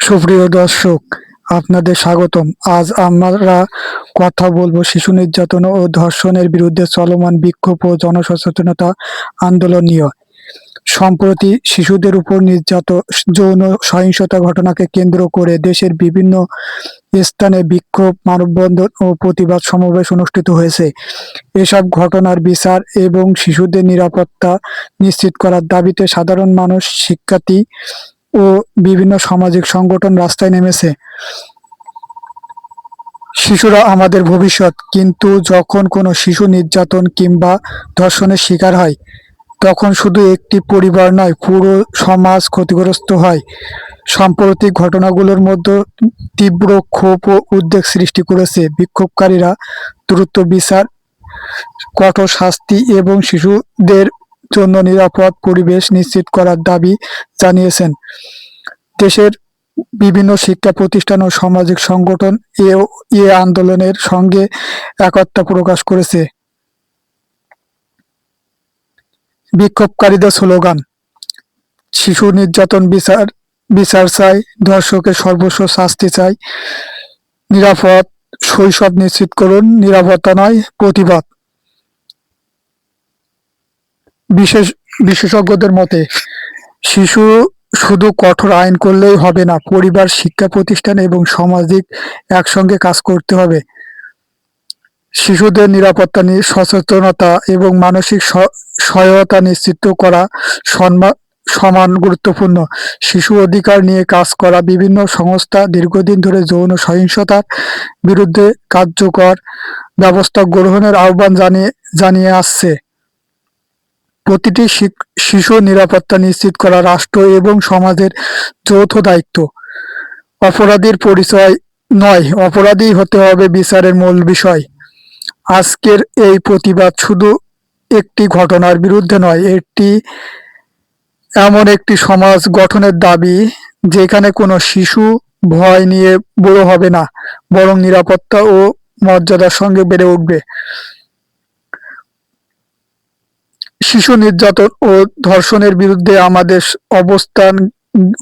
সুপ্রিয় দর্শক, আপনাদের স্বাগতম। আজ আমরা কথা বলবো শিশু নির্যাতন ও ধর্ষণের বিরুদ্ধে চলমান বিক্ষোভ ও জনসচেতনতা আন্দোলন নিয়ে। সম্প্রতি শিশুদের উপর নির্যাতন, যৌন সহিংসতা ঘটনাকে কেন্দ্র করে দেশের বিভিন্ন স্থানে বিক্ষোভ, মানববন্ধন ও প্রতিবাদ সমাবেশ অনুষ্ঠিত হয়েছে। এসব ঘটনার বিচার এবং শিশুদের নিরাপত্তা নিশ্চিত করার দাবিতে সাধারণ মানুষ, শিক্ষার্থী ও বিভিন্ন সামাজিক সংগঠন রাস্তায় নেমেছে। শিশুরা আমাদের ভবিষ্যৎ, কিন্তু যখন কোনো শিশু নির্যাতন কিংবা ধর্ষণের শিকার হয়, তখন শুধু একটি পরিবার নয়, পুরো সমাজ ক্ষতিগ্রস্ত হয়। সাম্প্রতিক ঘটনাগুলোর মধ্যে তীব্র ক্ষোভ ও উদ্বেগ সৃষ্টি করেছে। বিক্ষোভকারীরা দ্রুত বিচার, কঠোর শাস্তি এবং শিশুদের জন্য নিরাপদ পরিবেশ নিশ্চিত করার দাবি জানিয়েছেন। দেশের বিভিন্ন শিক্ষা প্রতিষ্ঠান ও সামাজিক সংগঠন এ আন্দোলনের সঙ্গে একতা প্রকাশ করেছে। বিক্ষোভকারীদের স্লোগান: শিশু নির্যাতন বিচার চাই, ধর্ষকের সর্বোচ্চ শাস্তি চাই, নিরাপদ শৈশব নিশ্চিত করুন, নিরাপত্তা নয় প্রতিবাদ। বিশেষজ্ঞদের মতে, শিশু শুধু কঠোর আইন করলেই হবে না, পরিবার, শিক্ষা প্রতিষ্ঠান এবং সামাজিক একসঙ্গে কাজ করতে হবে। শিশুদের নিরাপত্তা নিয়ে সচেতনতা এবং মানসিক সহায়তা নিশ্চিত করা সমান গুরুত্বপূর্ণ। শিশু অধিকার নিয়ে কাজ করা বিভিন্ন সংস্থা দীর্ঘদিন ধরে যৌন সহিংসতার বিরুদ্ধে কার্যকর ব্যবস্থা গ্রহণের আহ্বান জানিয়ে আসছে। প্রতিটি শিশুর নিরাপত্তা নিশ্চিত করা রাষ্ট্র এবং সমাজের যৌথ দায়িত্ব। অপরাধীর পরিচয় নয়, অপরাধী হতে হবে বিচারের মূল বিষয়। আজকের এই প্রতিবাদ শুধু একটি ঘটনার বিরুদ্ধে নয়, এটি এমন একটি সমাজ গঠনের দাবি যেখানে কোনো শিশু ভয় নিয়ে বড় হবে না, বরং নিরাপত্তা ও মর্যাদার সঙ্গে বেড়ে উঠবে। শিশু নির্যাতন ও ধর্ষণের বিরুদ্ধে আমাদের অবস্থান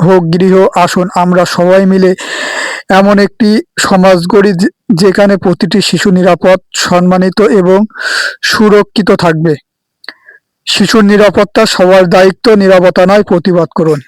হোক দৃঢ়। আসুন আমরা সবাই মিলে এমন একটি সমাজ গড়ি যেখানে প্রতিটি শিশু নিরাপদ, সম্মানিত এবং সুরক্ষিত থাকবে। শিশুর নিরাপত্তা সবার দায়িত্ব, নিরাপত্তা নয় প্রতিবাদ করুন।